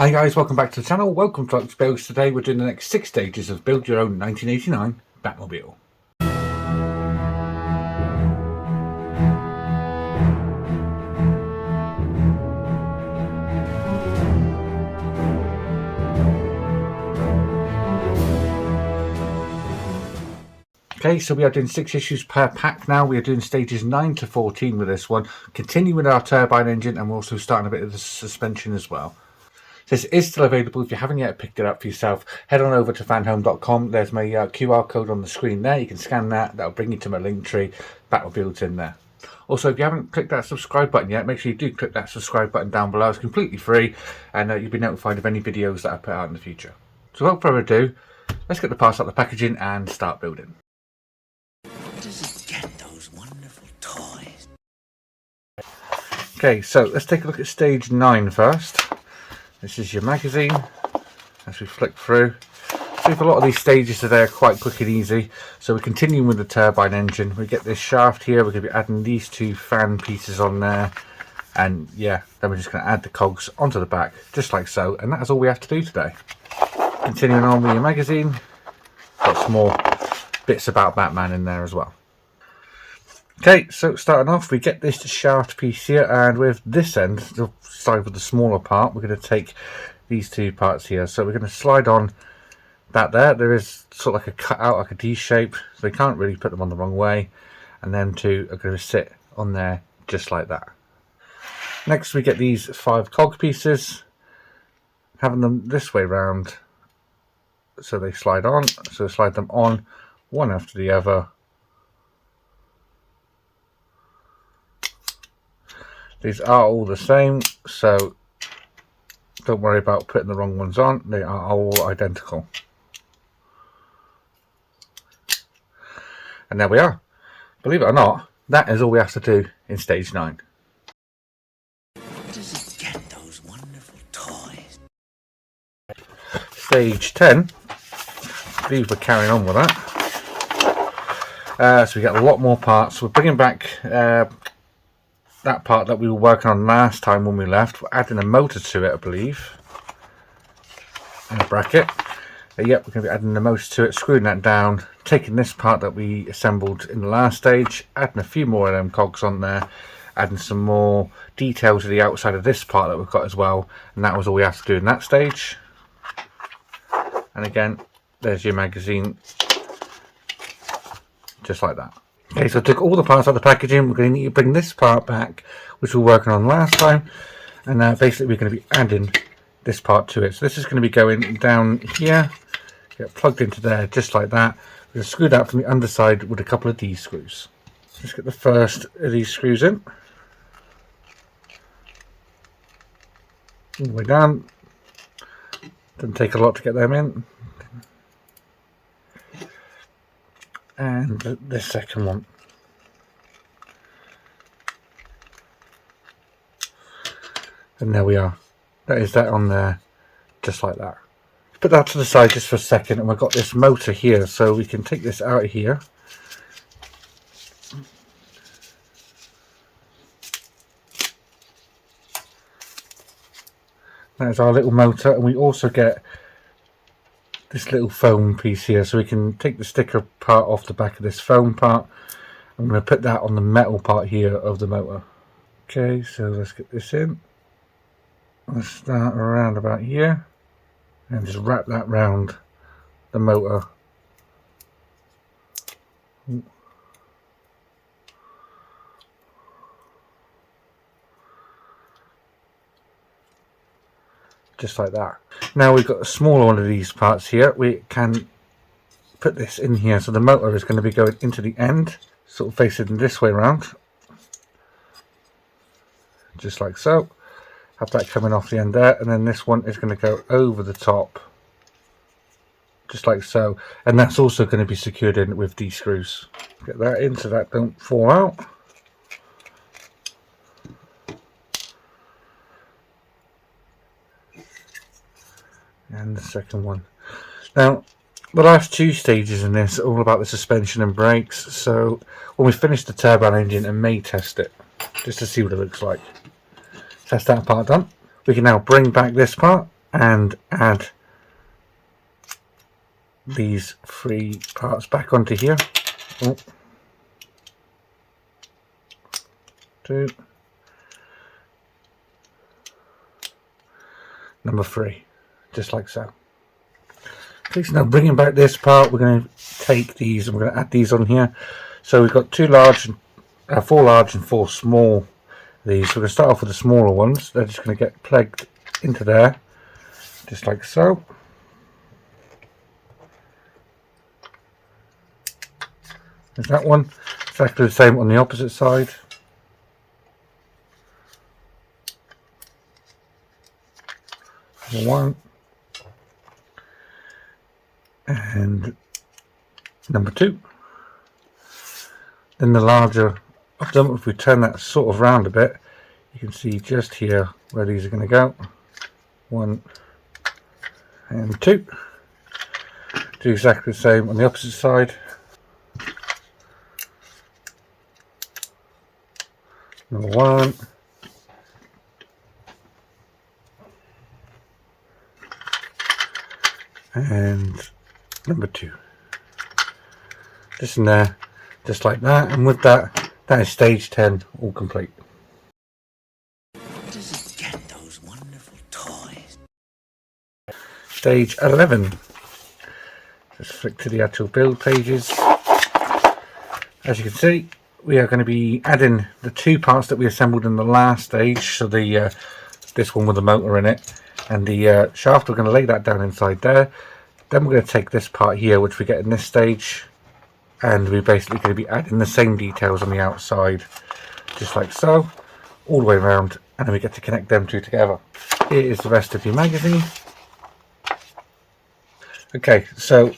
Hi guys, welcome back to the channel. Welcome to Alexbuilds. Today we're doing the next 6 stages of Build Your Own 1989 Batmobile. Okay, so we are doing 6 issues per pack now. We are doing stages 9 to 14 with this one. Continuing with our turbine engine, and we're also starting a bit of the suspension as well. This is still available. If you haven't yet picked it up for yourself, head on over to fanhome.com. There's my QR code on the screen there. You can scan that. That'll bring you to my link tree. Batmobile's in there. Also, if you haven't clicked that subscribe button yet, make sure you do click that subscribe button down below. It's completely free, and you'll be notified of any videos that I put out in the future. So without further ado, let's get the parts out of the packaging and start building. Where does it get those wonderful toys? Okay, so let's take a look at stage 9 first. This is your magazine as we flick through. See if a lot of these stages today are quite quick and easy. So we're continuing with the turbine engine. We get this shaft here. We're going to be adding these 2 fan pieces on there. And yeah, then we're just going to add the cogs onto the back, just like so. And that is all we have to do today. Continuing on with your magazine. Got some more bits about Batman in there as well. Okay, so starting off, we get this shaft piece here, and with this end, the side with the smaller part, we're going to take these 2 parts here. So we're going to slide on that there. There is sort of like a cut out, like a D shape, so we can't really put them on the wrong way. And them 2 are going to sit on there just like that. Next, we get these 5 cog pieces, having them this way round, so they slide on. So slide them on one after the other. These are all the same, so don't worry about putting the wrong ones on. They are all identical. And there we are. Believe it or not, that is all we have to do in stage 9. Where does it get those wonderful toys? Stage 10, I believe we're carrying on with that. So we get a lot more parts. We're bringing back that part that we were working on last time when we left. We're adding a motor to it, I believe, and a bracket. Yep, we're going to be adding the motor to it, screwing that down, taking this part that we assembled in the last stage, adding a few more of them cogs on there, adding some more detail to the outside of this part that we've got as well, and that was all we have to do in that stage. And again, there's your magazine, just like that. Okay, so I took all the parts out of the packaging. We're going to need to bring this part back, which we were working on last time, and basically we're going to be adding this part to it. So this is going to be going down here, get plugged into there, just like that. We're going to screw that from the underside with a couple of these screws. Let's get the first of these screws in, all the way down. Doesn't take a lot to get them in. And this second one. And there we are. That is that on there, just like that. Put that to the side just for a second, and we've got this motor here, so we can take this out of here. That is our little motor, and we also get this little foam piece here, so we can take the sticker part off the back of this foam part. I'm going to put that on the metal part here of the motor. Okay, so let's get this in. Let's start around about here and just wrap that round the motor. Just like that. Now we've got a smaller one of these parts here. We can put this in here, so the motor is going to be going into the end, sort of facing this way around, just like so. Have that coming off the end there, and then this one is going to go over the top, just like so, and that's also going to be secured in with these screws. Get that in so that don't fall out. And the second one. Now, the last 2 stages in this are all about the suspension and brakes, so when we finish the turbine engine, I may test it, just to see what it looks like. That's that part done. We can now bring back this part and add these 3 parts back onto here. Oh. 2, number 3, just like so. Okay, so now bringing back this part, we're going to take these and we're going to add these on here. So we've got 4 large and 4 small. These, so we're going to start off with the smaller ones. They're just going to get plugged into there, just like so. There's that one. Exactly the same on the opposite side. Number 1 and number 2. Then the larger of them, if we turn that sort of round a bit, you can see just here where these are going to go. 1 and 2. Do exactly the same on the opposite side. Number 1 and number 2. Just in there, just like that, and with that, that is stage 10 all complete. Where does it get those wonderful toys? Stage 11. Just flick to the actual build pages. As you can see, we are going to be adding the 2 parts that we assembled in the last stage. So the this one with the motor in it, and the shaft. We're going to lay that down inside there. Then we're going to take this part here, which we get in this stage, and we're basically going to be adding the same details on the outside, just like so, all the way around, and then we get to connect them 2 together. Here is the rest of your magazine. Okay, so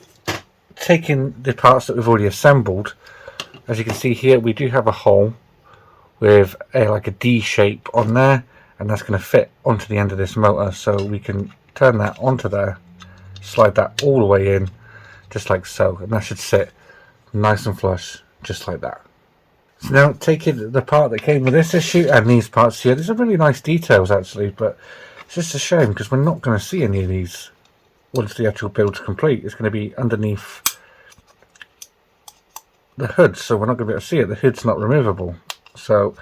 taking the parts that we've already assembled, as you can see here, we do have a hole with like a D shape on there, and that's going to fit onto the end of this motor, so we can turn that onto there, slide that all the way in, just like so, and that should sit nice and flush, just like that. So now taking the part that came with this issue and these parts here, these are really nice details actually, but it's just a shame because we're not going to see any of these once the actual build's complete. It's going to be underneath the hood, so we're not going to be able to see it. The hood's not removable, so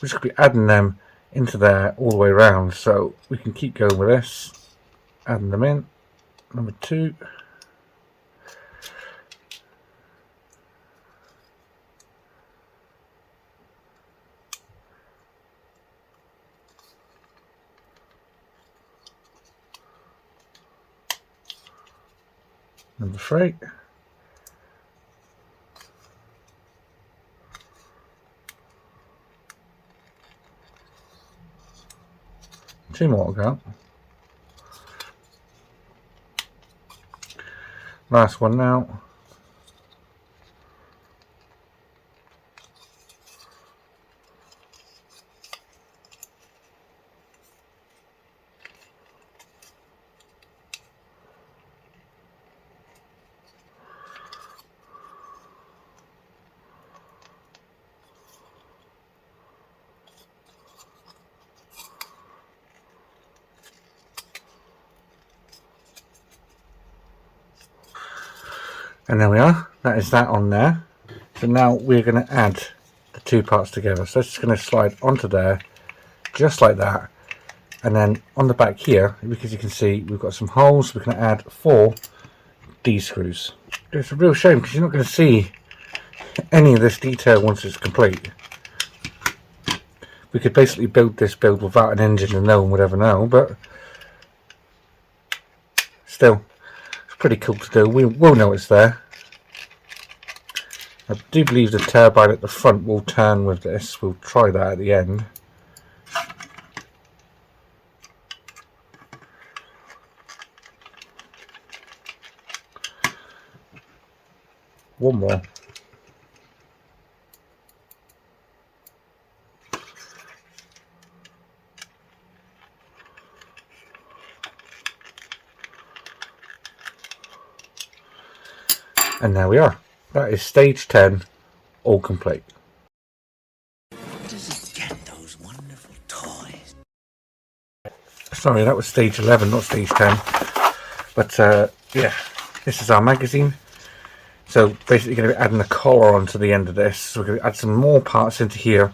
we're just going to be adding them into there all the way around, so we can keep going with this, adding them in. Number 2. Number 3. Two more to go. Last one now. And there we are, that is that on there. So now we're going to add the 2 parts together. So it's just going to slide onto there, just like that. And then on the back here, because you can see we've got some holes, we're going to add 4 D screws. It's a real shame because you're not going to see any of this detail once it's complete. We could basically build this build without an engine and no one would ever know, but still, it's pretty cool to do. We'll know it's there. I do believe the turbine at the front will turn with this. We'll try that at the end. One more. And there we are. That is stage 10 all complete. Where does it get those wonderful toys? Sorry, that was stage 11, not stage 10. But yeah, this is our magazine. So basically going to be adding a collar onto the end of this. So we're going to add some more parts into here.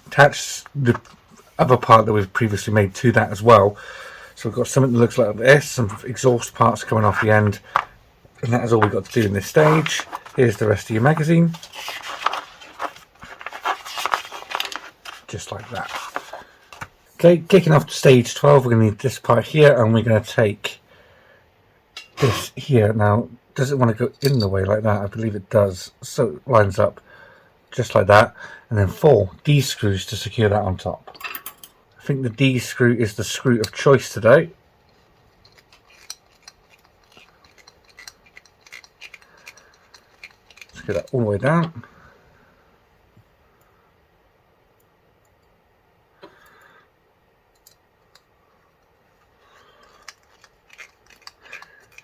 Attach the other part that we've previously made to that as well. So we've got something that looks like this, some exhaust parts coming off the end. And that is all we've got to do in this stage. Here's the rest of your magazine. Just like that. Okay, kicking off to stage 12, we're going to need this part here, and we're going to take this here. Now, does it want to go in the way like that? I believe it does. So it lines up just like that. And then 4 D screws to secure that on top. I think the D screw is the screw of choice today. Let's get that all the way down.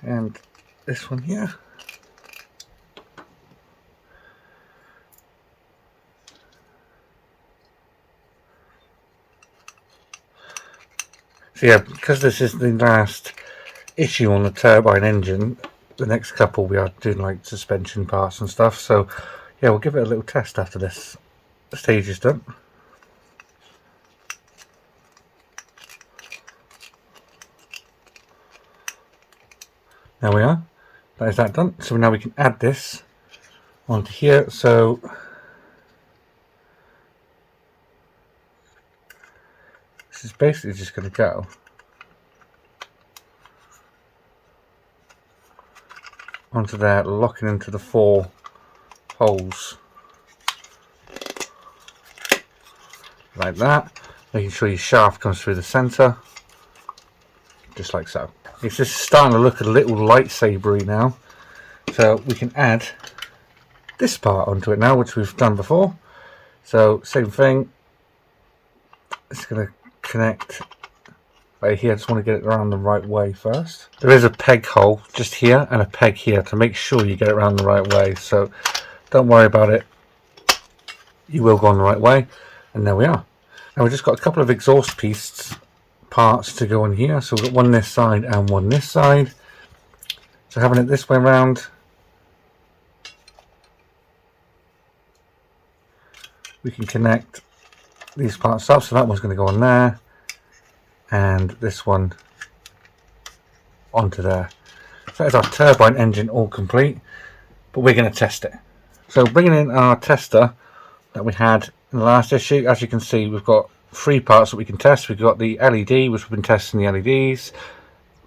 And this one here. So yeah, because this is the last issue on the turbine engine, the next couple we are doing like suspension parts and stuff. So yeah, we'll give it a little test after this stage is done. There we are. That is that done. So now we can add this onto here. So this is basically just going to go onto there, locking into the 4 holes like that, making sure your shaft comes through the center, just like so. It's just starting to look a little lightsabery now, so we can add this part onto it now, which we've done before. So same thing, it's going to connect right here. I just want to get it around the right way first. There is a peg hole just here and a peg here to make sure you get it around the right way, so don't worry about it, you will go on the right way. And there we are. Now we've just got a couple of exhaust piece parts to go on here, so we've got one this side and one this side. So having it this way around, we can connect these parts up. So that one's going to go on there, and this one onto there. So that's our turbine engine all complete, but we're going to test it. So bringing in our tester that we had in the last issue, as you can see, we've got 3 parts that we can test. We've got the LED, which we've been testing the LEDs.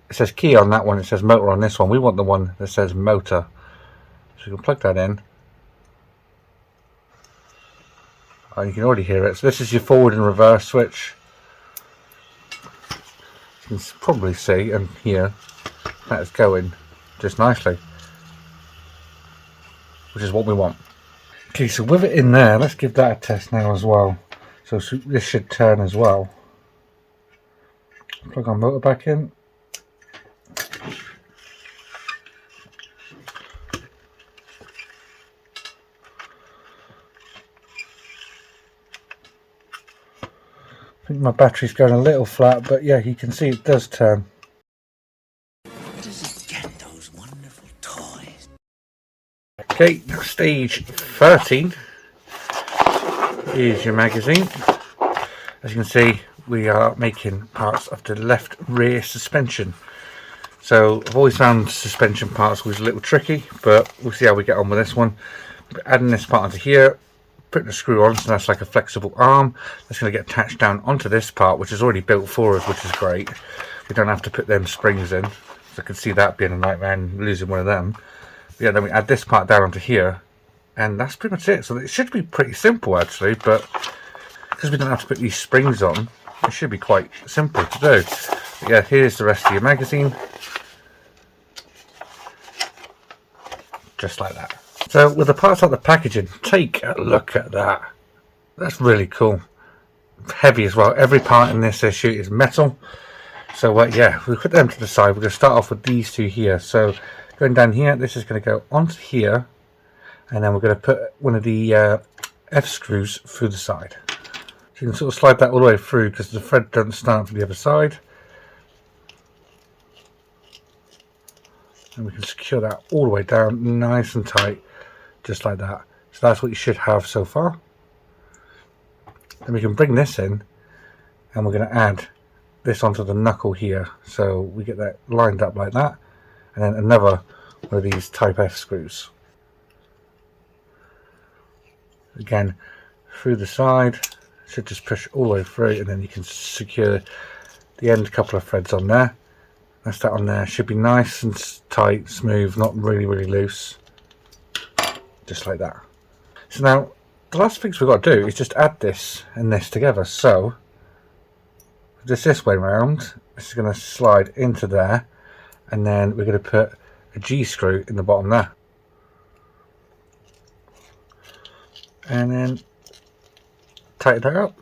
It says key on that one, it says motor on this one. We want the one that says motor. So we can plug that in. Oh, you can already hear it. So this is your forward and reverse switch. You can probably see and hear that is going just nicely, which is what we want. Okay, so with it in there, let's give that a test now as well. So this should turn as well. Plug our motor back in. I think my battery's going a little flat, but yeah, you can see it does turn. Where does it get those wonderful toys? Okay, now stage 13 is your magazine. As you can see, we are making parts of the left rear suspension. So I've always found suspension parts was a little tricky, but we'll see how we get on with this one. Adding this part onto here, putting a screw on, so that's like a flexible arm. That's going to get attached down onto this part, which is already built for us, which is great. We don't have to put them springs in. So I can see that being a nightmare and losing one of them. But yeah, then we add this part down onto here, and that's pretty much it. So it should be pretty simple actually, but because we don't have to put these springs on, it should be quite simple to do. But yeah, here's the rest of your magazine. Just like that. So with the parts out the packaging, take a look at that. That's really cool. Heavy as well. Every part in this issue is metal. So yeah, we put them to the side. We're going to start off with these 2 here. So going down here, this is going to go onto here, and then we're going to put one of the F screws through the side. So you can sort of slide that all the way through because the thread doesn't start from the other side. And we can secure that all the way down nice and tight, just like that. So that's what you should have so far. Then we can bring this in and we're going to add this onto the knuckle here, so we get that lined up like that, and then another one of these type F screws. Again, through the side, should just push all the way through, and then you can secure the end couple of threads on there. That's that on there. Should be nice and tight, smooth, not really loose, just like that. So now the last things we've got to do is just add this and this together. So just this way round, this is going to slide into there, and then we're going to put a G screw in the bottom there, and then tighten that up.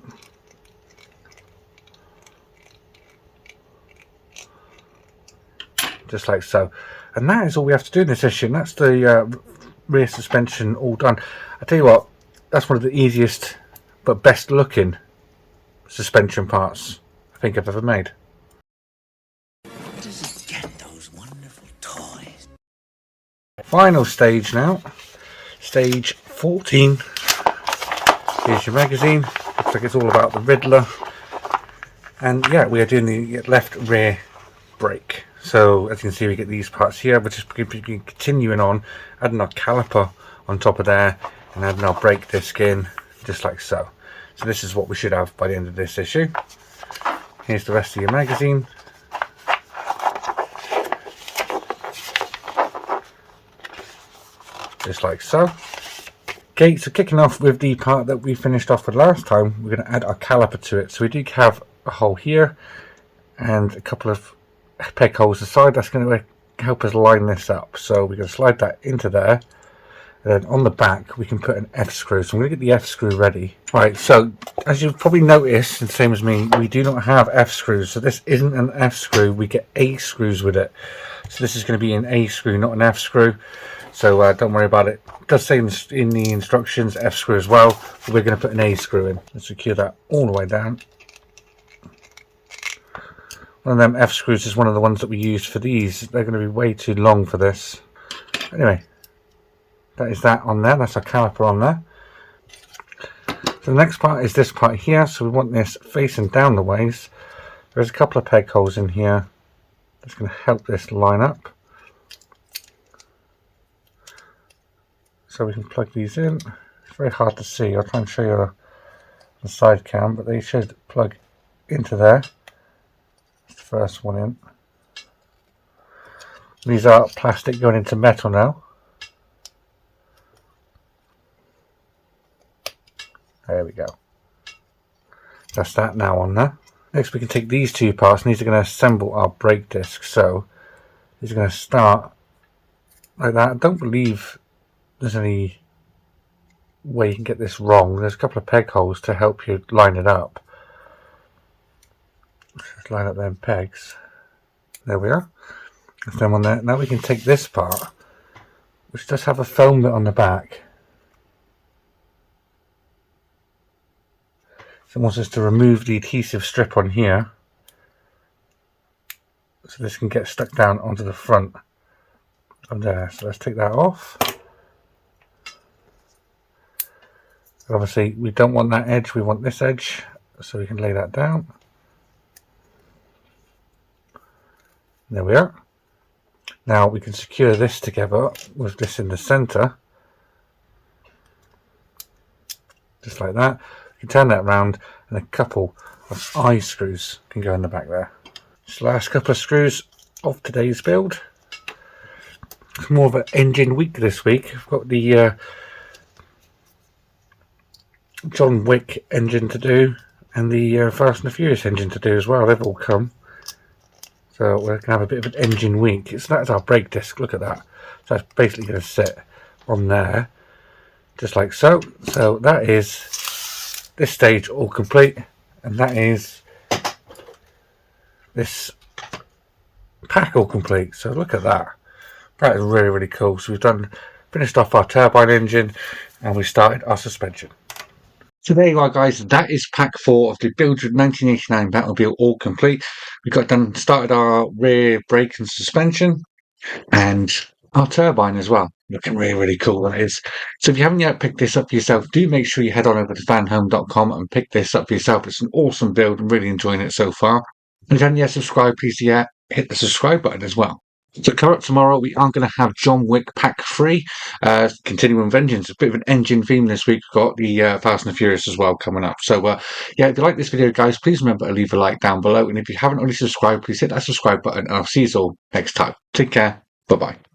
Just like so. And that is all we have to do in this issue. And that's the rear suspension all done. I tell you what, that's one of the easiest but best looking suspension parts I think I've ever made. Where does it get those wonderful toys? Final stage now. Stage 14. Here's your magazine. Looks like it's all about the Riddler. And yeah, we are doing the left rear brake. So as you can see, we get these parts here. We're just continuing on, adding our caliper on top of there, and adding our brake disc in, just like so. So this is what we should have by the end of this issue. Here's the rest of your magazine. Just like so. Okay, so kicking off with the part that we finished off with last time, we're going to add our caliper to it. So we do have a hole here and a couple of peg holes aside. That's going to help us line this up. So we're going to slide that into there, and then on the back we can put an F screw. So I'm going to get the F screw ready. Right, so as you've probably noticed, and same as me, we do not have F screws. So this isn't an F screw, we get A screws with it. So this is going to be an A screw, not an F screw. So don't worry about it. It does say in the instructions F screw as well, but we're going to put an A screw in and secure that all the way down. One of them F screws is one of the ones that we used for these. They're going to be way too long for this. Anyway, that is that on there. That's our caliper on there. So the next part is this part here. So we want this facing down the ways. There's a couple of peg holes in here. That's going to help this line up. So we can plug these in. It's very hard to see. I'll try and show you the side cam, but they should plug into there. First one in. These are plastic going into metal now. There we go. That's that now on there. Next we can take these two parts, and these are going to assemble our brake disc. So these are going to start like that. I don't believe there's any way you can get this wrong. There's a couple of peg holes to help you line it up. Just line up them pegs. There we are. That's them on there. Now we can take this part, which does have a foam bit on the back. So it wants us to remove the adhesive strip on here, so this can get stuck down onto the front of there. So let's take that off. And obviously we don't want that edge, we want this edge, so we can lay that down. There we are. Now we can secure this together with this in the center, just like that. You can turn that around, and a couple of eye screws can go in the back there. Just the last couple of screws of today's build. It's more of an engine week this week. I've got the John Wick engine to do, and the Fast and the Furious engine to do as well. They've all come. So we're going to have a bit of an engine week. So that's our brake disc. Look at that. So that's basically going to sit on there, just like so. So that is this stage all complete, and that is this pack all complete. So look at that. That is really cool. So we've finished off our turbine engine, and we started our suspension. So there you are, guys. That is pack 4 of the Build 1989 Batmobile, all complete. We got done, started our rear brake and suspension, and our turbine as well. Looking really, really cool, that is. So if you haven't yet picked this up for yourself, do make sure you head on over to fanhome.com and pick this up for yourself. It's an awesome build. I'm really enjoying it so far. And if you haven't yet subscribed, please hit the subscribe button as well. So coming up tomorrow, we are going to have John Wick Pack 3, Continuing Vengeance. A bit of an engine theme this week. We've got the Fast and the Furious as well coming up. So yeah, if you like this video, guys, please remember to leave a like down below. And if you haven't already subscribed, please hit that subscribe button. And I'll see you all next time. Take care. Bye-bye.